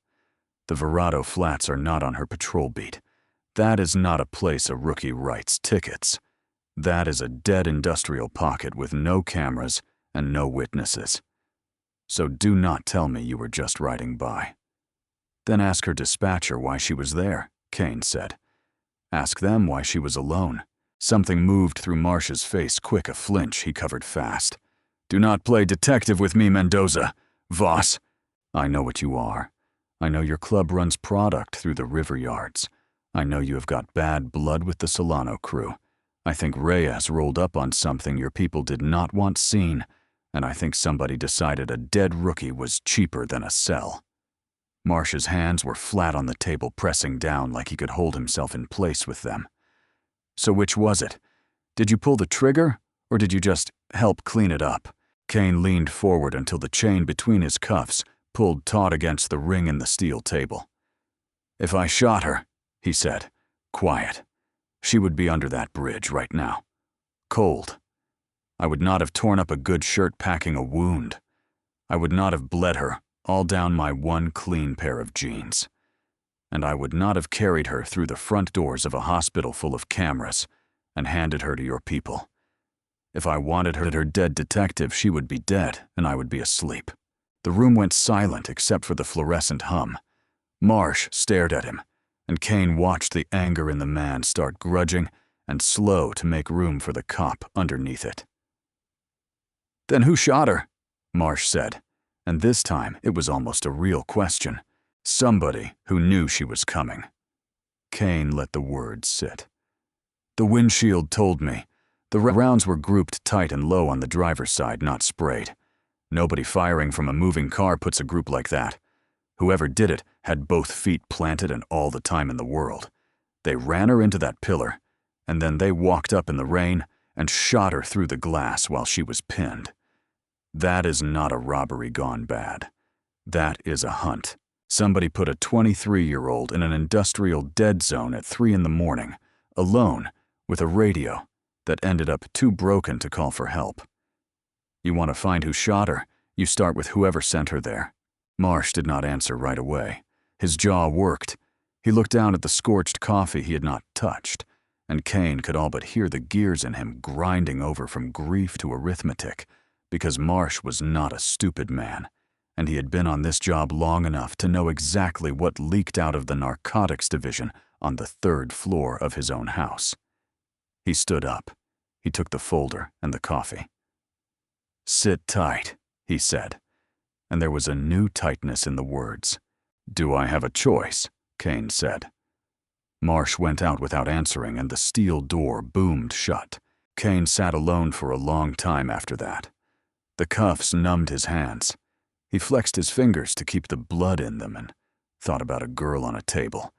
The Verrado Flats are not on her patrol beat. That is not a place a rookie writes tickets. That is a dead industrial pocket with no cameras and no witnesses. So do not tell me you were just riding by. Then ask her dispatcher why she was there, Kane said. Ask them why she was alone. Something moved through Marsh's face, quick a flinch he covered fast. Do not play detective with me, Mendoza. Voss. I know what you are. I know your club runs product through the river yards. I know you have got bad blood with the Solano crew. I think Reyes rolled up on something your people did not want seen, and I think somebody decided a dead rookie was cheaper than a cell. Marsh's hands were flat on the table, pressing down like he could hold himself in place with them. So which was it? Did you pull the trigger, or did you just help clean it up? Kane leaned forward until the chain between his cuffs pulled taut against the ring in the steel table. If I shot her, he said, quiet, she would be under that bridge right now. Cold. I would not have torn up a good shirt packing a wound. I would not have bled her all down my one clean pair of jeans. And I would not have carried her through the front doors of a hospital full of cameras and handed her to your people. If I wanted her dead detective, she would be dead and I would be asleep. The room went silent except for the fluorescent hum. Marsh stared at him, and Kane watched the anger in the man start grudging and slow to make room for the cop underneath it. Then who shot her? Marsh said, and this time it was almost a real question. Somebody who knew she was coming. Kane let the words sit. The windshield told me. The rounds were grouped tight and low on the driver's side, not sprayed. Nobody firing from a moving car puts a group like that. Whoever did it had both feet planted and all the time in the world. They ran her into that pillar, and then they walked up in the rain and shot her through the glass while she was pinned. That is not a robbery gone bad. That is a hunt. Somebody put a 23-year-old in an industrial dead zone at 3 in the morning, alone, with a radio that ended up too broken to call for help. You want to find who shot her, you start with whoever sent her there. Marsh did not answer right away. His jaw worked. He looked down at the scorched coffee he had not touched, and Kane could all but hear the gears in him grinding over from grief to arithmetic, because Marsh was not a stupid man, and he had been on this job long enough to know exactly what leaked out of the narcotics division on the 3rd floor of his own house. He stood up. He took the folder and the coffee. "Sit tight," he said, and there was a new tightness in the words. "Do I have a choice?" Kane said. Marsh went out without answering, and the steel door boomed shut. Kane sat alone for a long time after that. The cuffs numbed his hands. He flexed his fingers to keep the blood in them and thought about a girl on a table,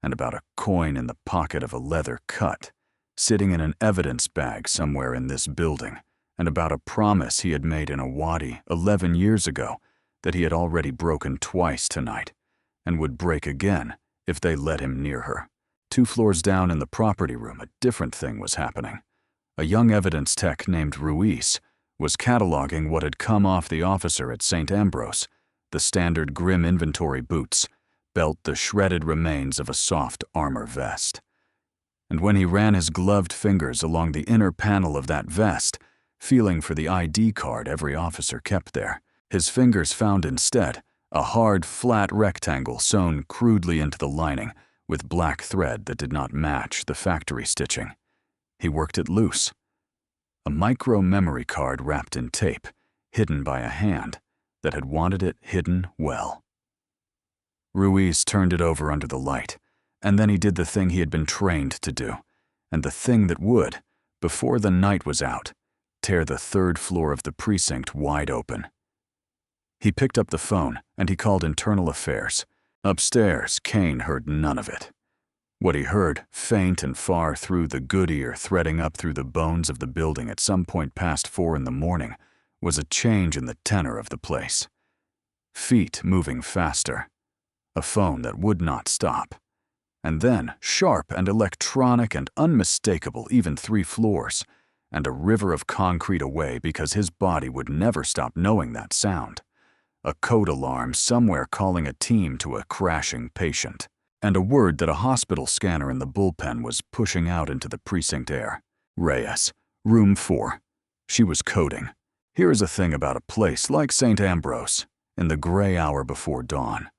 and about a coin in the pocket of a leather cut, sitting in an evidence bag somewhere in this building, and about a promise he had made in a wadi 11 years ago that he had already broken twice tonight, and would break again if they let him near her. 2 floors down in the property room, a different thing was happening. A young evidence tech named Ruiz was cataloging what had come off the officer at St. Ambrose, the standard grim inventory boots, belt the shredded remains of a soft armor vest. And when he ran his gloved fingers along the inner panel of that vest, feeling for the ID card every officer kept there, his fingers found instead a hard, flat rectangle sewn crudely into the lining with black thread that did not match the factory stitching. He worked it loose. A micro memory card wrapped in tape, hidden by a hand that had wanted it hidden well. Ruiz turned it over under the light, and then he did the thing he had been trained to do, and the thing that would, before the night was out, tear the 3rd floor of the precinct wide open. He picked up the phone, and he called Internal Affairs. Upstairs, Kane heard none of it. What he heard, faint and far through the good ear threading up through the bones of the building at some point past 4 in the morning, was a change in the tenor of the place. Feet moving faster. A phone that would not stop. And then, sharp and electronic and unmistakable, even 3 floors, and a river of concrete away because his body would never stop knowing that sound. A code alarm somewhere calling a team to a crashing patient, and a word that a hospital scanner in the bullpen was pushing out into the precinct air. Reyes, room 4. She was coding. Here is a thing about a place like St. Ambrose, in the gray hour before dawn.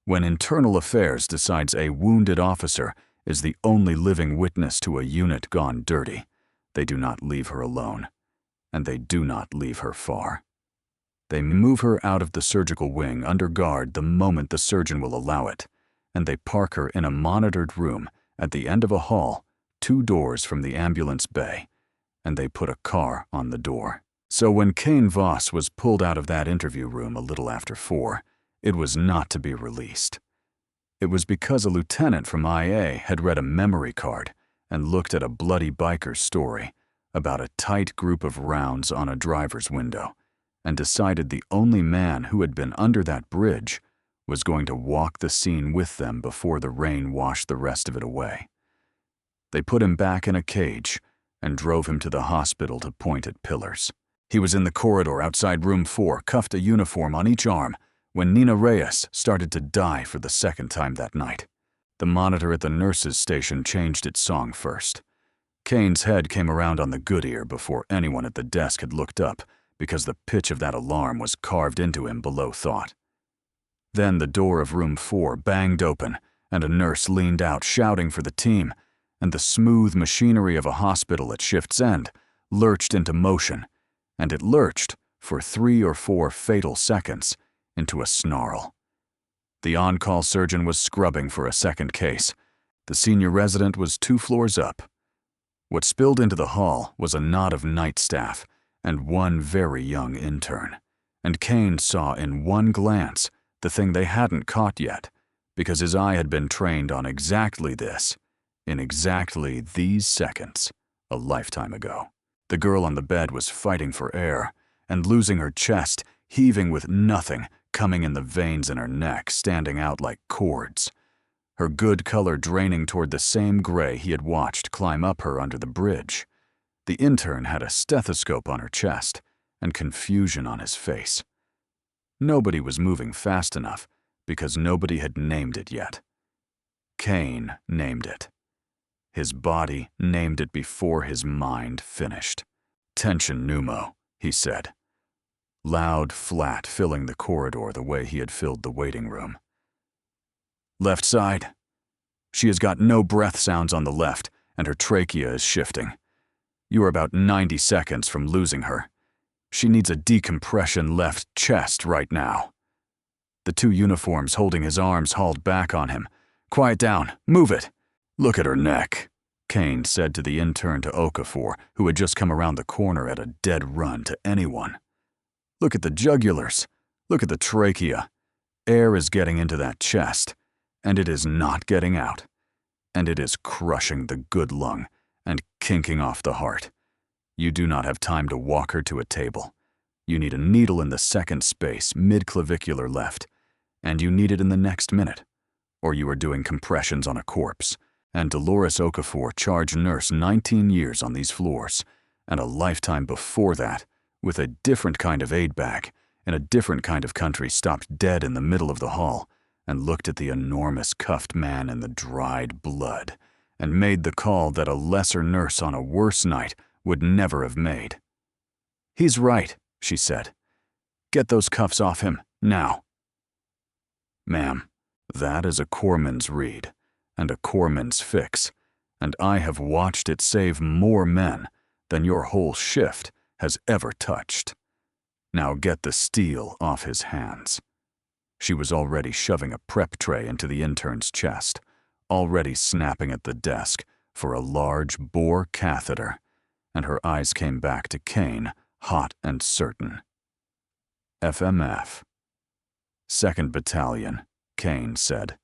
When Internal Affairs decides a wounded officer is the only living witness to a unit gone dirty, they do not leave her alone, and they do not leave her far. They move her out of the surgical wing under guard the moment the surgeon will allow it, and they park her in a monitored room at the end of a hall, 2 doors from the ambulance bay, and they put a car on the door. So when Kane Voss was pulled out of that interview room a little after 4, it was not to be released. It was because a lieutenant from IA had read a memory card and looked at a bloody biker's story about a tight group of rounds on a driver's window, and decided the only man who had been under that bridge was going to walk the scene with them before the rain washed the rest of it away. They put him back in a cage and drove him to the hospital to point at pillars. He was in the corridor outside room 4, cuffed a uniform on each arm, when Nina Reyes started to die for the 2nd time that night. The monitor at the nurse's station changed its song first. Kane's head came around on the good ear before anyone at the desk had looked up, because the pitch of that alarm was carved into him below thought. Then the door of room 4 banged open, and a nurse leaned out shouting for the team, and the smooth machinery of a hospital at shift's end lurched into motion, and it lurched for 3 or 4 fatal seconds into a snarl. The on-call surgeon was scrubbing for a second case. The senior resident was 2 floors up. What spilled into the hall was a knot of night staff and one very young intern. And Kane saw in one glance the thing they hadn't caught yet, because his eye had been trained on exactly this, in exactly these seconds, a lifetime ago. The girl on the bed was fighting for air and losing her chest, heaving with nothing coming in the veins in her neck, standing out like cords. Her good color draining toward the same gray he had watched climb up her under the bridge. The intern had a stethoscope on her chest and confusion on his face. Nobody was moving fast enough because nobody had named it yet. Kane named it. His body named it before his mind finished. Tension pneumo, he said. Loud, flat, filling the corridor the way he had filled the waiting room. Left side. She has got no breath sounds on the left, and her trachea is shifting. You are about 90 seconds from losing her. She needs a decompression left chest right now. The two uniforms holding his arms hauled back on him. Quiet down. Move it. Look at her neck, Kane said to the intern to Okafor, who had just come around the corner at a dead run to anyone. Look at the jugulars. Look at the trachea. Air is getting into that chest, and it is not getting out. And it is crushing the good lung and kinking off the heart. You do not have time to walk her to a table. You need a needle in the second space, mid-clavicular left, and you need it in the next minute, or you are doing compressions on a corpse. And Dolores Okafor, charge nurse, 19 years on these floors, and a lifetime before that, with a different kind of aid bag, in a different kind of country, stopped dead in the middle of the hall, and looked at the enormous cuffed man in the dried blood, and made the call that a lesser nurse on a worse night would never have made. He's right, she said. Get those cuffs off him, now. Ma'am, that is a corpsman's read, and a corpsman's fix, and I have watched it save more men than your whole shift has ever touched. Now get the steel off his hands. She was already shoving a prep tray into the intern's chest, already snapping at the desk for a large bore catheter, and her eyes came back to Kane, hot and certain. FMF. 2nd Battalion, Kane said.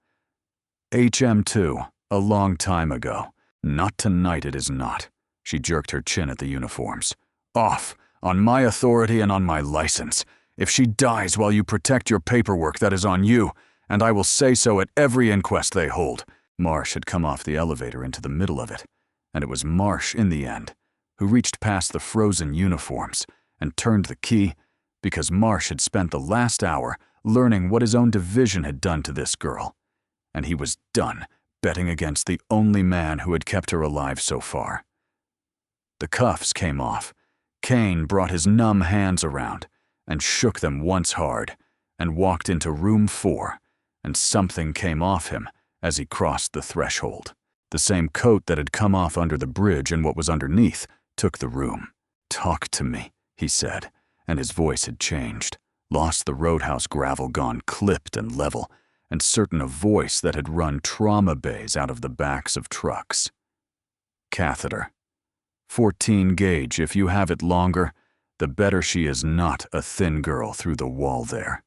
HM2, a long time ago. Not tonight, it is not. She jerked her chin at the uniforms. Off, on my authority and on my license. If she dies while you protect your paperwork, that is on you, and I will say so at every inquest they hold. Marsh had come off the elevator into the middle of it, and it was Marsh, in the end, who reached past the frozen uniforms and turned the key because Marsh had spent the last hour learning what his own division had done to this girl, and he was done betting against the only man who had kept her alive so far. The cuffs came off. Kane brought his numb hands around and shook them once hard and walked into room 4, and something came off him as he crossed the threshold. The same coat that had come off under the bridge and what was underneath took the room. Talk to me, he said, and his voice had changed, lost the roadhouse gravel gone clipped and level, and certain a voice that had run trauma bays out of the backs of trucks. Catheter. 14 gauge, if you have it longer, the better she is not a thin girl through the wall there.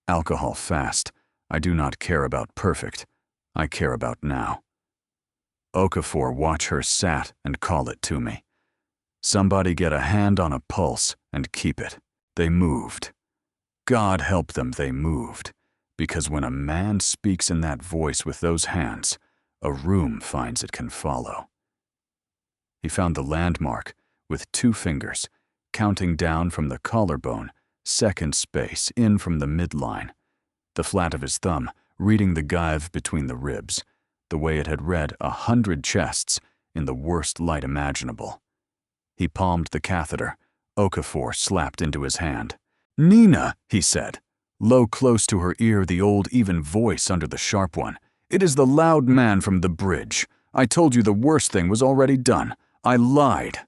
Alcohol fast. I do not care about perfect. I care about now. Okafor, watch her sat and call it to me. Somebody get a hand on a pulse and keep it. They moved. God help them, they moved. Because when a man speaks in that voice with those hands, a room finds it can follow. He found the landmark with 2 fingers, counting down from the collarbone, second space in from the midline, the flat of his thumb reading the gyve between the ribs, the way it had read 100 chests in the worst light imaginable. He palmed the catheter. Okafor slapped into his hand. Nina, he said, low close to her ear, the old even voice under the sharp one. It is the loud man from the bridge. I told you the worst thing was already done. I lied.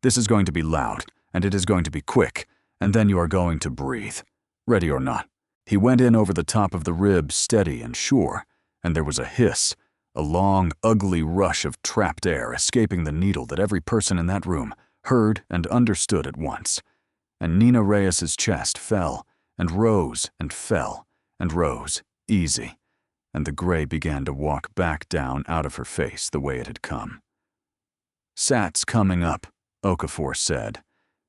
This is going to be loud, and it is going to be quick, and then you are going to breathe. Ready or not. He went in over the top of the ribs, steady and sure, and there was a hiss, a long, ugly rush of trapped air escaping the needle that every person in that room heard and understood at once. And Nina Reyes's chest fell and rose and fell and rose, easy, and the gray began to walk back down out of her face the way it had come. "Sat's coming up," Okafor said,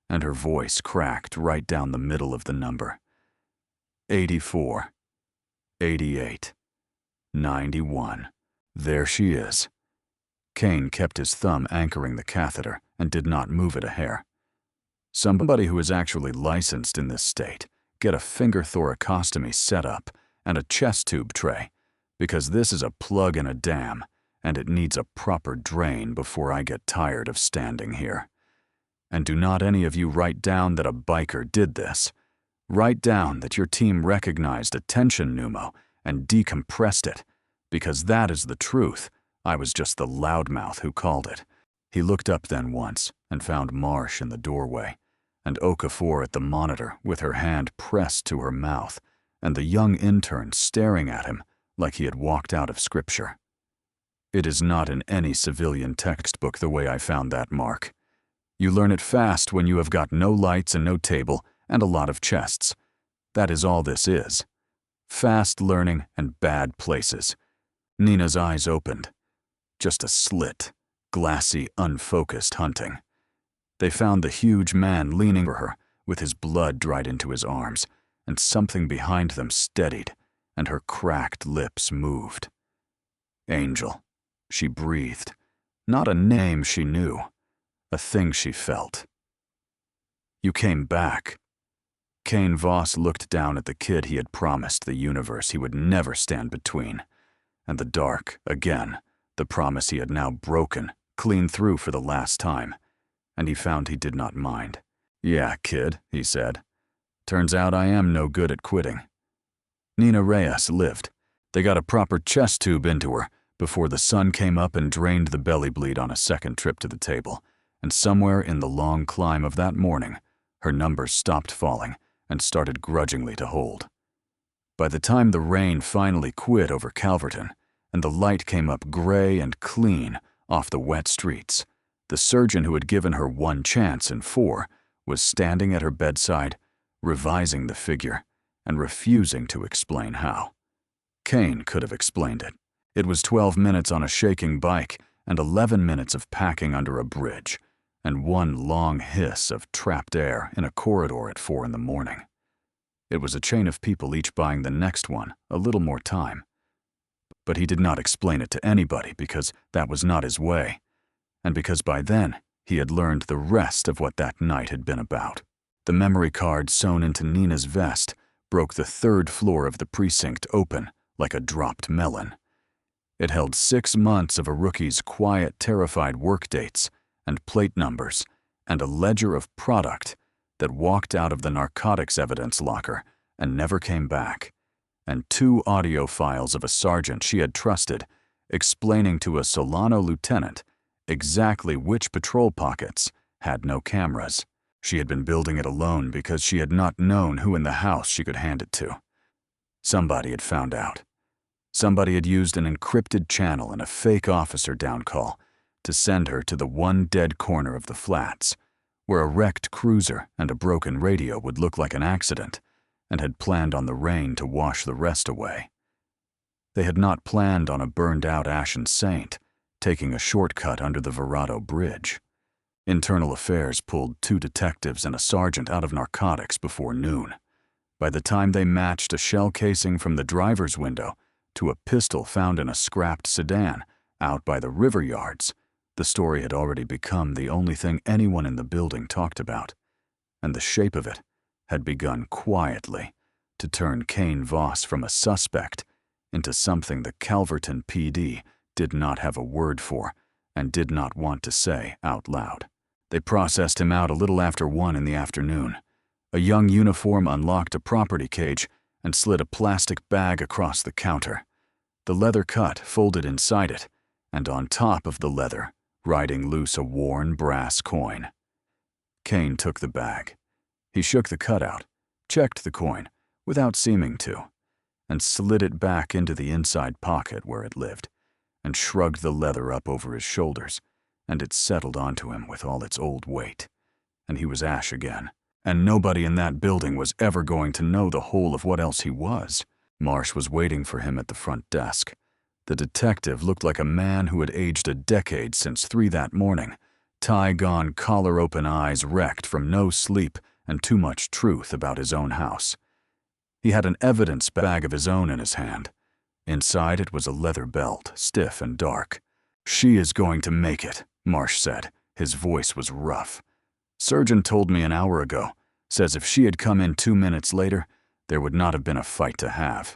and her voice cracked right down the middle of the number. 84, 88, 91. There she is. Kane kept his thumb anchoring the catheter and did not move it a hair. Somebody who is actually licensed in this state, get a finger thoracostomy set up and a chest tube tray, because this is a plug in a dam, and it needs a proper drain before I get tired of standing here. And do not any of you write down that a biker did this. Write down that your team recognized a tension pneumo and decompressed it, because that is the truth. I was just the loudmouth who called it. He looked up then once and found Marsh in the doorway, and Okafor at the monitor with her hand pressed to her mouth, and the young intern staring at him like he had walked out of scripture. It is not in any civilian textbook the way I found that mark. You learn it fast when you have got no lights and no table and a lot of chests. That is all this is. Fast learning and bad places. Nina's eyes opened. Just a slit, glassy, unfocused hunting. They found the huge man leaning over her, with his blood dried into his arms, and something behind them steadied, and her cracked lips moved. Angel, she breathed. Not a name she knew, a thing she felt. You came back. Kane Voss looked down at the kid he had promised the universe he would never stand between, and the dark, again, the promise he had now broken, clean through for the last time, and he found he did not mind. "Yeah, kid," he said. "Turns out I am no good at quitting." Nina Reyes lived. They got a proper chest tube into her before the sun came up and drained the belly bleed on a second trip to the table, and somewhere in the long climb of that morning, her numbers stopped falling and started grudgingly to hold. By the time the rain finally quit over Calverton, and the light came up gray and clean off the wet streets, the surgeon who had given her one chance in 4 was standing at her bedside, revising the figure and refusing to explain how. Kane could have explained it. It was 12 minutes on a shaking bike and 11 minutes of packing under a bridge, and one long hiss of trapped air in a corridor at 4 in the morning. It was a chain of people each buying the next one a little more time. But he did not explain it to anybody because that was not his way, and because by then he had learned the rest of what that night had been about. The memory card sewn into Nina's vest broke the 3rd floor of the precinct open like a dropped melon. It held 6 months of a rookie's quiet, terrified work dates and plate numbers, and a ledger of product that walked out of the narcotics evidence locker and never came back, and 2 audio files of a sergeant she had trusted explaining to a Solano lieutenant exactly which patrol pockets had no cameras. She had been building it alone because she had not known who in the house she could hand it to. Somebody had found out. Somebody had used an encrypted channel and a fake officer down call to send her to the one dead corner of the flats, where a wrecked cruiser and a broken radio would look like an accident, and had planned on the rain to wash the rest away. They had not planned on a burned-out Ashen Saint, taking a shortcut under the Verrado Bridge. Internal Affairs pulled 2 detectives and a sergeant out of narcotics before noon. By the time they matched a shell casing from the driver's window to a pistol found in a scrapped sedan out by the river yards, the story had already become the only thing anyone in the building talked about, and the shape of it had begun quietly to turn Kane Voss from a suspect into something the Calverton PD did not have a word for and did not want to say out loud. They processed him out a little after 1 in the afternoon. A young uniform unlocked a property cage and slid a plastic bag across the counter. The leather cut folded inside it, and on top of the leather, riding loose a worn brass coin. Kane took the bag. He shook the cutout, checked the coin, without seeming to, and slid it back into the inside pocket where it lived, and shrugged the leather up over his shoulders, and it settled onto him with all its old weight, and he was ash again. And nobody in that building was ever going to know the whole of what else he was. Marsh was waiting for him at the front desk. The detective looked like a man who had aged a decade since 3 that morning, tie gone, collar open, eyes wrecked from no sleep and too much truth about his own house. He had an evidence bag of his own in his hand. Inside it was a leather belt, stiff and dark. "She is going to make it," Marsh said. His voice was rough. "Surgeon told me an hour ago. Says if she had come in 2 minutes later, there would not have been a fight to have."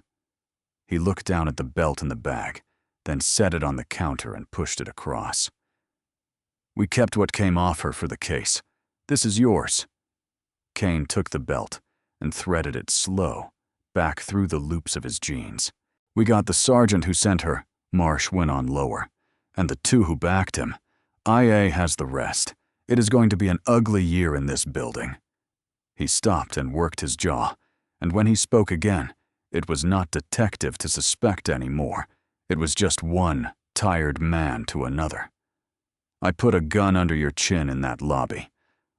He looked down at the belt in the bag, then set it on the counter and pushed it across. "We kept what came off her for the case. This is yours." Kane took the belt and threaded it slow, back through the loops of his jeans. "We got the sergeant who sent her," Marsh went on lower, "and the 2 who backed him. IA has the rest. It is going to be an ugly year in this building." He stopped and worked his jaw, and when he spoke again, it was not detective to suspect anymore. It was just one tired man to another. "I put a gun under your chin in that lobby.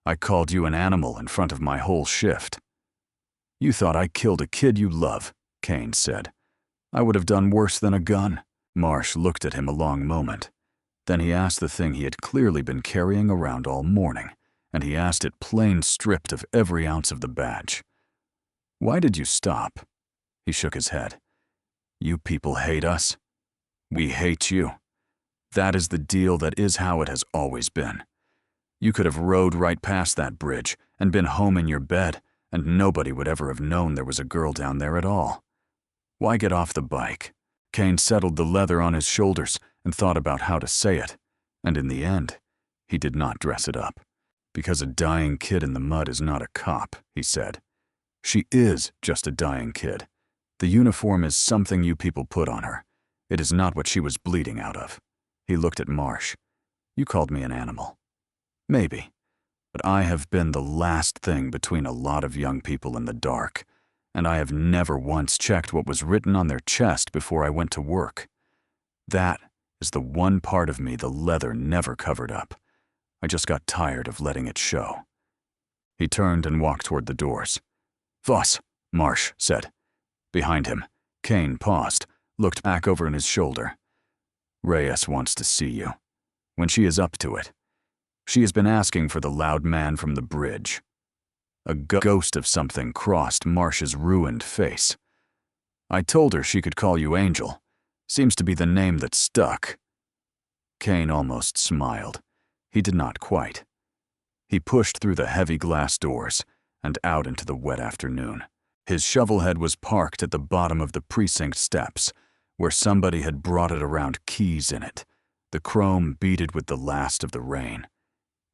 I called you an animal in front of my whole shift." "You thought I killed a kid you love," Kane said. "I would have done worse than a gun." Marsh looked at him a long moment. Then he asked the thing he had clearly been carrying around all morning, and he asked it plain stripped of every ounce of the badge. "Why did you stop?" He shook his head. "You people hate us. We hate you. That is the deal. That is how it has always been. You could have rode right past that bridge and been home in your bed, and nobody would ever have known there was a girl down there at all. Why get off the bike?" Kane settled the leather on his shoulders and thought about how to say it, and in the end, he did not dress it up. "Because a dying kid in the mud is not a cop," he said. "She is just a dying kid. The uniform is something you people put on her. It is not what she was bleeding out of." He looked at Marsh. "You called me an animal. Maybe. But I have been the last thing between a lot of young people in the dark, and I have never once checked what was written on their chest before I went to work. That is the one part of me the leather never covered up. I just got tired of letting it show." He turned and walked toward the doors. "Voss," Marsh said. Behind him, Kane paused, looked back over his shoulder. "Reyes wants to see you. When she is up to it. She has been asking for the loud man from the bridge." A ghost of something crossed Marsh's ruined face. "I told her she could call you Angel. Seems to be the name that stuck." Kane almost smiled. He did not quite. He pushed through the heavy glass doors and out into the wet afternoon. His shovelhead was parked at the bottom of the precinct steps, where somebody had brought it around keys in it, the chrome beaded with the last of the rain.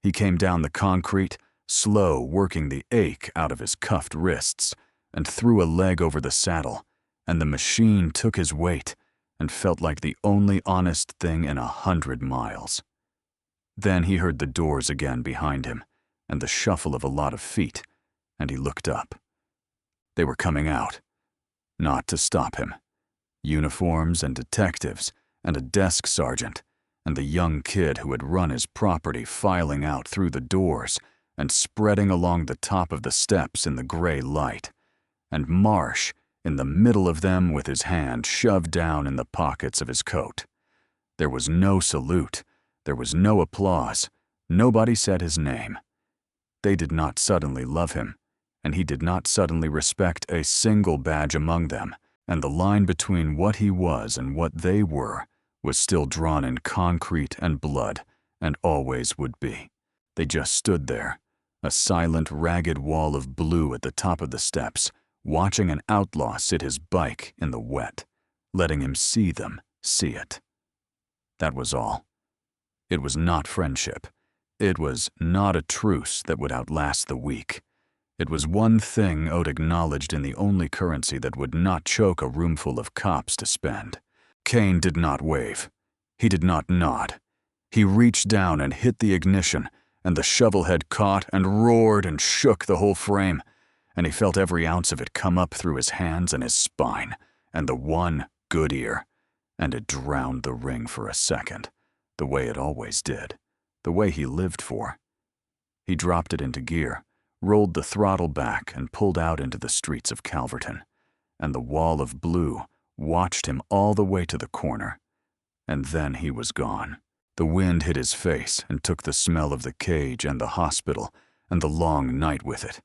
He came down the concrete, slow, working the ache out of his cuffed wrists, and threw a leg over the saddle, and the machine took his weight and felt like the only honest thing in 100 miles. Then he heard the doors again behind him, and the shuffle of a lot of feet, and he looked up. They were coming out. Not to stop him. Uniforms and detectives, and a desk sergeant, and the young kid who had run his property filing out through the doors and spreading along the top of the steps in the gray light, and Marsh in the middle of them with his hand shoved down in the pockets of his coat. There was no salute. There was no applause. Nobody said his name. They did not suddenly love him, and he did not suddenly respect a single badge among them, and the line between what he was and what they were was still drawn in concrete and blood, and always would be. They just stood there, a silent, ragged wall of blue at the top of the steps, watching an outlaw sit his bike in the wet, letting him see them see it. That was all. It was not friendship. It was not a truce that would outlast the week. It was one thing Oat acknowledged in the only currency that would not choke a roomful of cops to spend. Kane did not wave. He did not nod. He reached down and hit the ignition, and the shovelhead caught and roared and shook the whole frame, and he felt every ounce of it come up through his hands and his spine, and the one good ear, and it drowned the ring for a second, the way it always did, the way he lived for. He dropped it into gear, rolled the throttle back, and pulled out into the streets of Calverton, and the wall of blue watched him all the way to the corner. And then he was gone. The wind hit his face and took the smell of the cage and the hospital and the long night with it.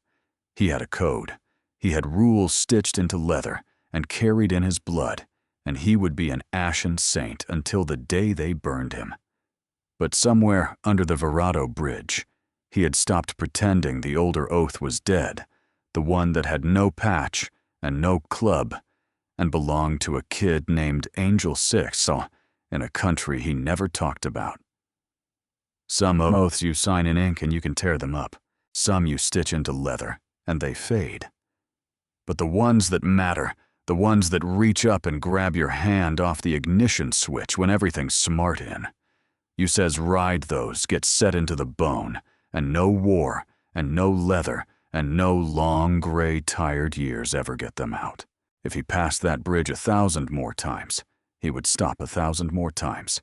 He had a code. He had rules stitched into leather and carried in his blood, and he would be an ashen saint until the day they burned him. But somewhere under the Verrado Bridge, he had stopped pretending the older oath was dead, the one that had no patch and no club, and belonged to a kid named Angel Six in a country he never talked about. Some oaths you sign in ink and you can tear them up. Some you stitch into leather, and they fade. But the ones that matter, the ones that reach up and grab your hand off the ignition switch when everything's smart in, you says ride those, get set into the bone, and no war, and no leather, and no long, gray, tired years ever get them out. If he passed that bridge 1,000 more times, he would stop 1,000 more times.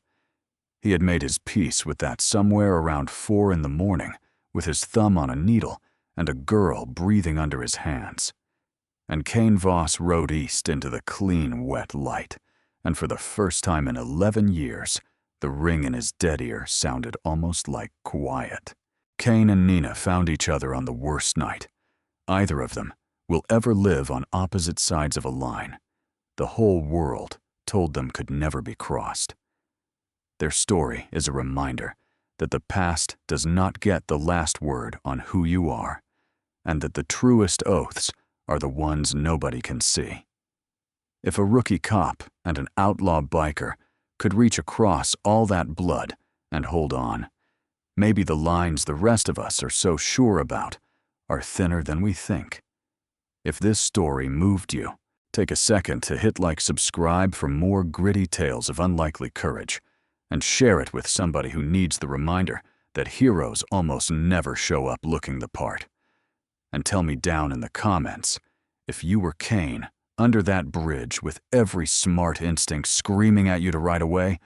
He had made his peace with that somewhere around 4 in the morning, with his thumb on a needle and a girl breathing under his hands. And Cain Voss rode east into the clean, wet light, and for the first time in 11 years, the ring in his dead ear sounded almost like quiet. Cain and Nina found each other on the worst night. Either of them will ever live on opposite sides of a line the whole world told them could never be crossed. Their story is a reminder that the past does not get the last word on who you are, and that the truest oaths are the ones nobody can see. If a rookie cop and an outlaw biker could reach across all that blood and hold on, maybe the lines the rest of us are so sure about are thinner than we think. If this story moved you, take a second to hit subscribe for more gritty tales of unlikely courage, and share it with somebody who needs the reminder that heroes almost never show up looking the part. And tell me down in the comments, if you were Cain under that bridge with every smart instinct screaming at you to ride away,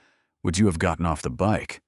would you have gotten off the bike?